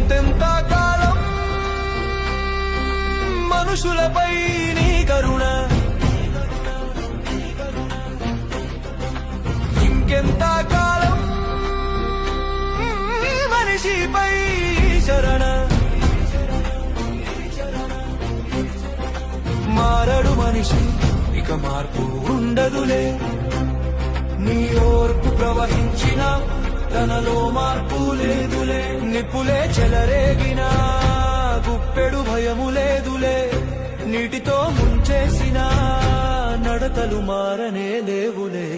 ఎంతెంత కాలం మనుషులపై నీ కరుణ, ఇంకెంత కాలం మనిషిపై శరణ. మారడు మనిషి ఇక మార్పు ఉండదులే, నీ ఓర్పు ప్రవహించిన తనలో మార్పు లేదులే. నిప్పులే చెలరేగిన గుప్పెడు భయము లేదులే, నీటితో ముంచేసిన నడతలు మారనే లేవులే.